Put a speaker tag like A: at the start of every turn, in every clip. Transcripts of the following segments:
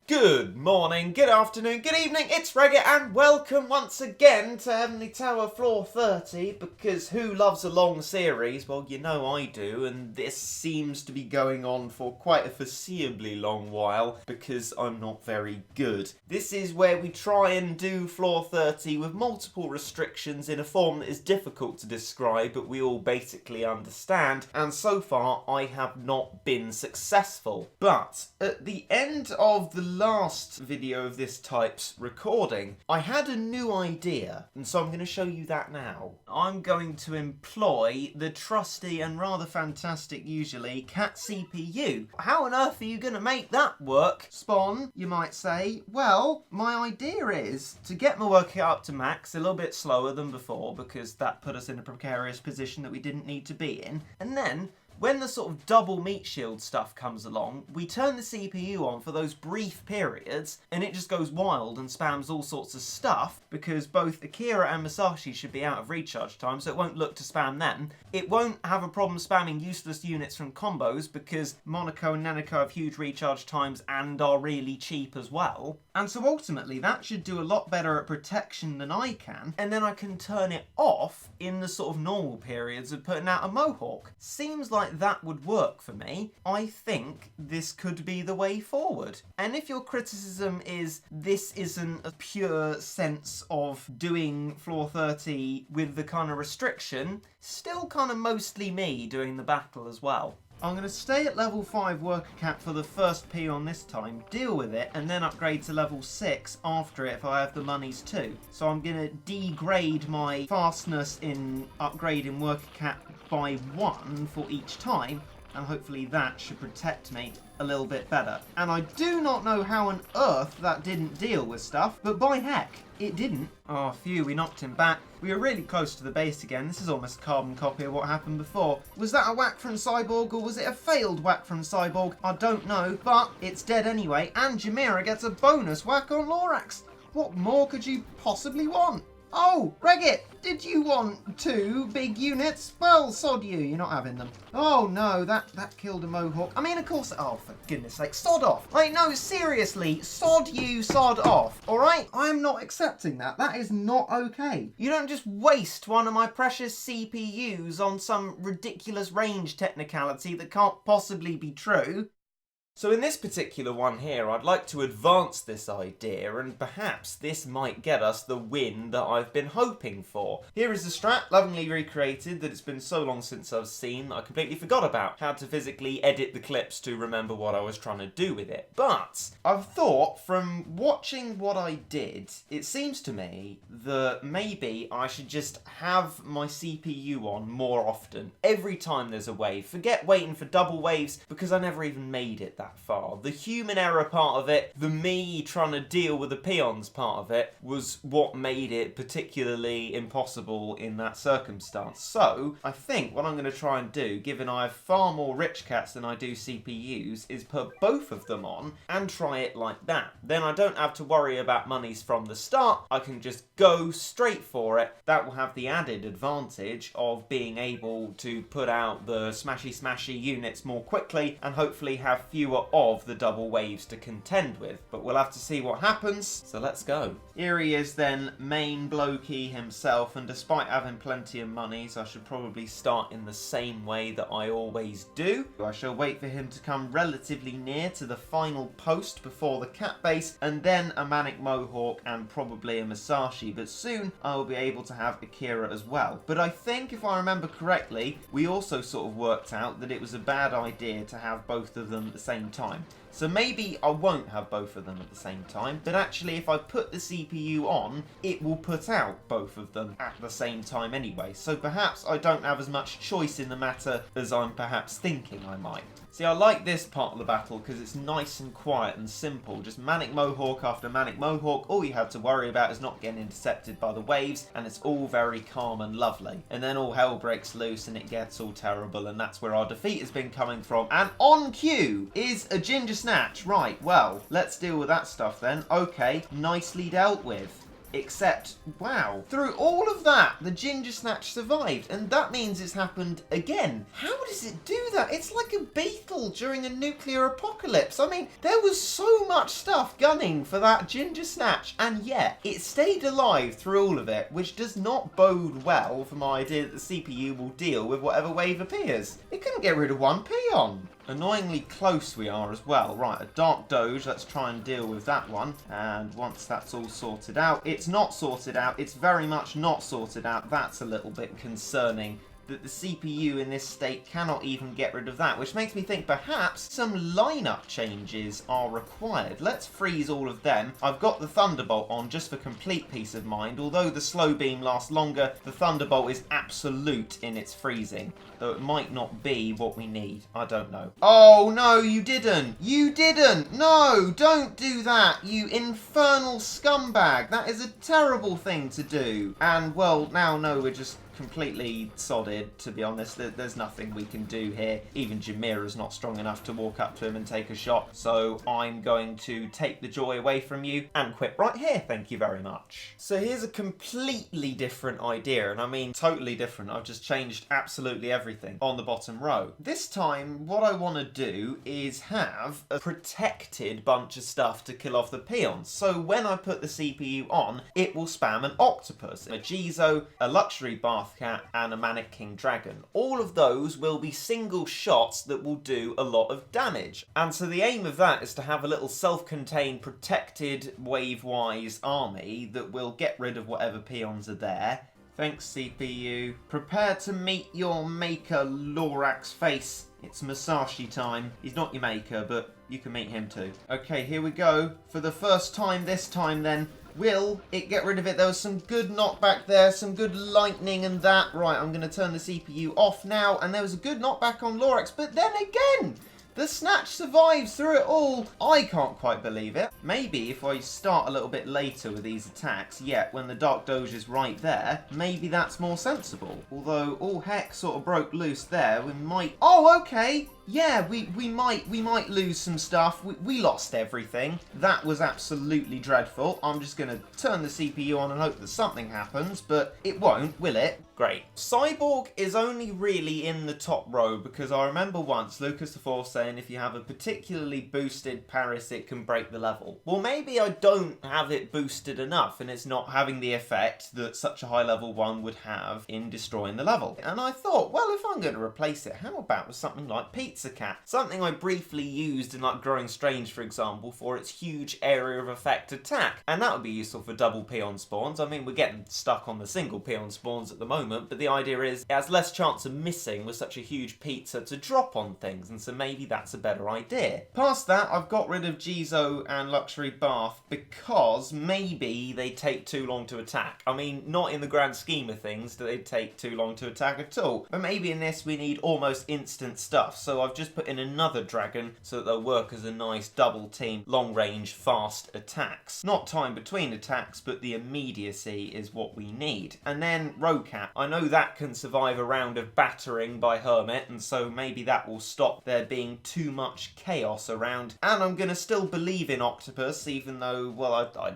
A: Good morning, good afternoon, good evening, it's Regit and welcome once again to Heavenly Tower Floor 30 because who loves a long series? Well, you know I do, and this seems to be going on for quite a foreseeably long while because I'm not very good. This is where we try and do Floor 30 with multiple restrictions in a form that is difficult to describe but we all basically understand, and so far I have not been successful. But at the end of the last video of this type's recording, I had a new idea, and so I'm going to show you that now. I'm going to employ the trusty and rather fantastic, usually, Cat CPU. How on earth are you going to make that work? Spawn, you might say. Well, my idea is to get my workout up to max a little bit slower than before, because that put us in a precarious position that we didn't need to be in, and then when the sort of double meat shield stuff comes along, we turn the CPU on for those brief periods and it just goes wild and spams all sorts of stuff because both Akira and Masashi should be out of recharge time, so it won't look to spam them. It won't have a problem spamming useless units from combos because Monaco and Nanako have huge recharge times and are really cheap as well. And so ultimately that should do a lot better at protection than I can, and then I can turn it off in the sort of normal periods of putting out a Mohawk. Seems like that would work for me. I think this could be the way forward. And if your criticism is this isn't a pure sense of doing Floor 30 with the kind of restriction, still kind of mostly me doing the battle as well. I'm going to stay at level 5 Worker Cat for the first P on this time, deal with it, and then upgrade to level 6 after it if I have the monies too. So I'm going to degrade my fastness in upgrading Worker Cat by 1 for each time, and hopefully that should protect me a little bit better. And I do not know how on earth that didn't deal with stuff, but by heck, it didn't. Oh, phew, we knocked him back. We were really close to the base again. This is almost a carbon copy of what happened before. Was that a whack from Cyborg, or was it a failed whack from Cyborg? I don't know, but it's dead anyway, and Jamira gets a bonus whack on Lorax. What more could you possibly want? Oh, Regit, did you want 2 big units? Well, sod you, you're not having them. Oh no, that killed a Mohawk. I mean, of course, oh, for goodness sake, sod off. Like, no, seriously, sod you, sod off, all right? I am not accepting that. That is not okay. You don't just waste one of my precious CPUs on some ridiculous range technicality that can't possibly be true. So in this particular one here, I'd like to advance this idea, and perhaps this might get us the win that I've been hoping for. Here is the strat, lovingly recreated, that it's been so long since I've seen that I completely forgot about how to physically edit the clips to remember what I was trying to do with it. But I've thought, from watching what I did, it seems to me that maybe I should just have my CPU on more often. Every time there's a wave. Forget waiting for double waves, because I never even made it that far. The human error part of it, the me trying to deal with the peons part of it, was what made it particularly impossible in that circumstance. So I think what I'm going to try and do, given I have far more rich cats than I do CPUs, is put both of them on and try it like that. Then I don't have to worry about monies from the start. I can just go straight for it. That will have the added advantage of being able to put out the smashy units more quickly and hopefully have fewer of the double waves to contend with, but we'll have to see what happens, so let's go. Here he is then, main blokey himself, and despite having plenty of monies, I should probably start in the same way that I always do. I shall wait for him to come relatively near to the final post before the cat base, and then a Manic Mohawk and probably a Masashi, but soon I will be able to have Akira as well. But I think, if I remember correctly, we also sort of worked out that it was a bad idea to have both of them at the same time. So maybe I won't have both of them at the same time, but actually if I put the CPU on, it will put out both of them at the same time anyway. So perhaps I don't have as much choice in the matter as I'm perhaps thinking I might. See, I like this part of the battle because it's nice and quiet and simple. Just Manic Mohawk after Manic Mohawk. All you have to worry about is not getting intercepted by the waves, and it's all very calm and lovely. And then all hell breaks loose and it gets all terrible, and that's where our defeat has been coming from. And on cue is a Ginger Snatch. Right, well, let's deal with that stuff then. Okay, nicely dealt with. Except, wow, through all of that, the Ginger Snatch survived, and that means it's happened again. How does it do that? It's like a beetle during a nuclear apocalypse. I mean, there was so much stuff gunning for that Ginger Snatch, and yet it stayed alive through all of it, which does not bode well for my idea that the CPU will deal with whatever wave appears. It couldn't get rid of one peon. Annoyingly close we are as well. Right, a Dark Doge, let's try and deal with that one. And once that's all sorted out, it's not sorted out, it's very much not sorted out. That's a little bit concerning that the CPU in this state cannot even get rid of that, which makes me think perhaps some lineup changes are required. Let's freeze all of them. I've got the Thunderbolt on just for complete peace of mind. Although the slow beam lasts longer, the Thunderbolt is absolute in its freezing, though it might not be what we need. I don't know. Oh no, you didn't! You didn't! No, don't do that, you infernal scumbag! That is a terrible thing to do. And well, now no, we're just completely sodded, to be honest. There's nothing we can do here. Even Jamira's not strong enough to walk up to him and take a shot. So I'm going to take the joy away from you and quit right here. Thank you very much. So here's a completely different idea, and I mean totally different. I've just changed absolutely everything on the bottom row. This time, what I want to do is have a protected bunch of stuff to kill off the peons. So when I put the CPU on, it will spam an Octopus, a Jizo, a Luxury Bath Cat, and a Manic King Dragon. All of those will be single shots that will do a lot of damage. And so the aim of that is to have a little self-contained, protected, wave-wise army that will get rid of whatever peons are there. Thanks, CPU. Prepare to meet your maker, Lorax Face. It's Masashi time. He's not your maker, but you can meet him too. Okay, here we go. For the first time this time then, will it get rid of it? There was some good knockback there, some good lightning and that. Right, I'm going to turn the CPU off now, and there was a good knockback on Lorax, but then again, the Snatch survives through it all. I can't quite believe it. Maybe if I start a little bit later with these attacks, yet when the Dark Doge is right there, maybe that's more sensible. Although all heck sort of broke loose there, we might... Oh, okay. Yeah, we might lose some stuff. We lost everything. That was absolutely dreadful. I'm just going to turn the CPU on and hope that something happens, but it won't, will it? Great. Cyborg is only really in the top row because I remember once Lucas the Fourth saying if you have a particularly boosted Paris, it can break the level. Well, maybe I don't have it boosted enough and it's not having the effect that such a high level one would have in destroying the level. And I thought, well, if I'm going to replace it, how about with something like Pizza Cat? Something I briefly used in like Growing Strange, for example, for its huge area of effect attack. And that would be useful for double peon spawns. I mean, we're getting stuck on the single peon spawns at the moment, but the idea is it has less chance of missing with such a huge pizza to drop on things, and so maybe that's a better idea. Past that, I've got rid of Jizo and Luxury Bath because maybe they take too long to attack. I mean, not in the grand scheme of things do they take too long to attack at all, but maybe in this we need almost instant stuff, so I've just put in another dragon so that they'll work as a nice double team, long range, fast attacks. Not time between attacks, but the immediacy is what we need. And then Roe Cat. I know that can survive a round of battering by Hermit, and so maybe that will stop there being too much chaos around. And I'm going to still believe in Octopus, even though, well,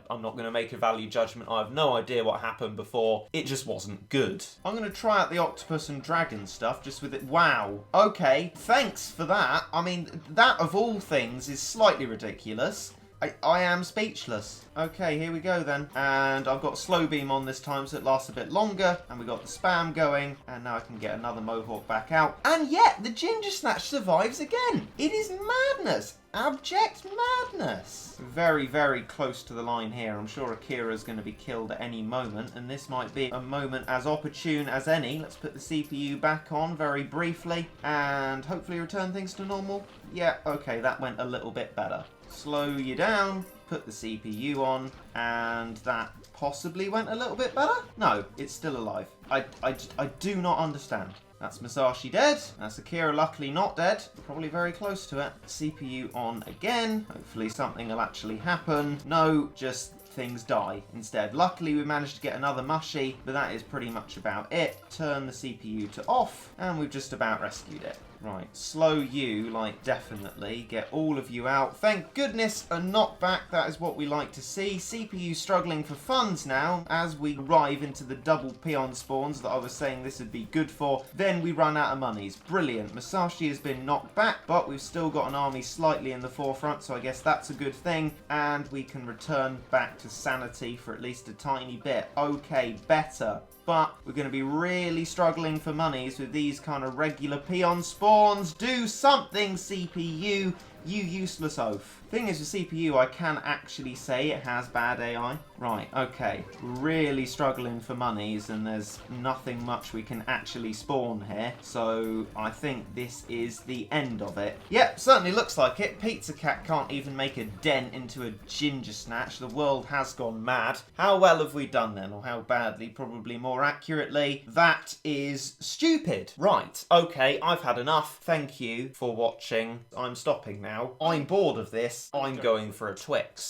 A: I'm not going to make a value judgment. I have no idea what happened before. It just wasn't good. I'm going to try out the Octopus and Dragon stuff just with it. Wow. Okay, thanks for that. I mean, that of all things is slightly ridiculous. I am speechless. Okay, here we go then. And I've got slow beam on this time so it lasts a bit longer. And we got the spam going. And now I can get another Mohawk back out. And yet, the Ginger Snatch survives again. It is madness. Abject madness. Very, very close to the line here. I'm sure Akira's going to be killed at any moment. And this might be a moment as opportune as any. Let's put the CPU back on very briefly. And hopefully return things to normal. Yeah, okay, that went a little bit better. Slow you down, put the CPU on, and that possibly went a little bit better? No, it's still alive. I do not understand. That's Masashi dead. That's Akira luckily not dead. Probably very close to it. CPU on again. Hopefully something will actually happen. No, just things die instead. Luckily we managed to get another mushy, but that is pretty much about it. Turn the CPU to off, and we've just about rescued it. Right, slow you, like, definitely. Get all of you out. Thank goodness, a knockback. That is what we like to see. CPU struggling for funds now as we arrive into the double peon spawns that I was saying this would be good for. Then we run out of monies. Brilliant. Musashi has been knocked back, but we've still got an army slightly in the forefront, so I guess that's a good thing. And we can return back to sanity for at least a tiny bit. Okay, better. But we're going to be really struggling for monies with these kind of regular peon spawns. Do something, CPU, you useless oaf. Thing is, with CPU, I can actually say it has bad AI. Right, okay. Really struggling for monies, and there's nothing much we can actually spawn here. So I think this is the end of it. Yep, certainly looks like it. Pizza Cat can't even make a dent into a ginger snatch. The world has gone mad. How well have we done then? Or how badly? Probably more accurately. That is stupid. Right, okay, I've had enough. Thank you for watching. I'm stopping now. I'm bored of this. I'm going for a Twix.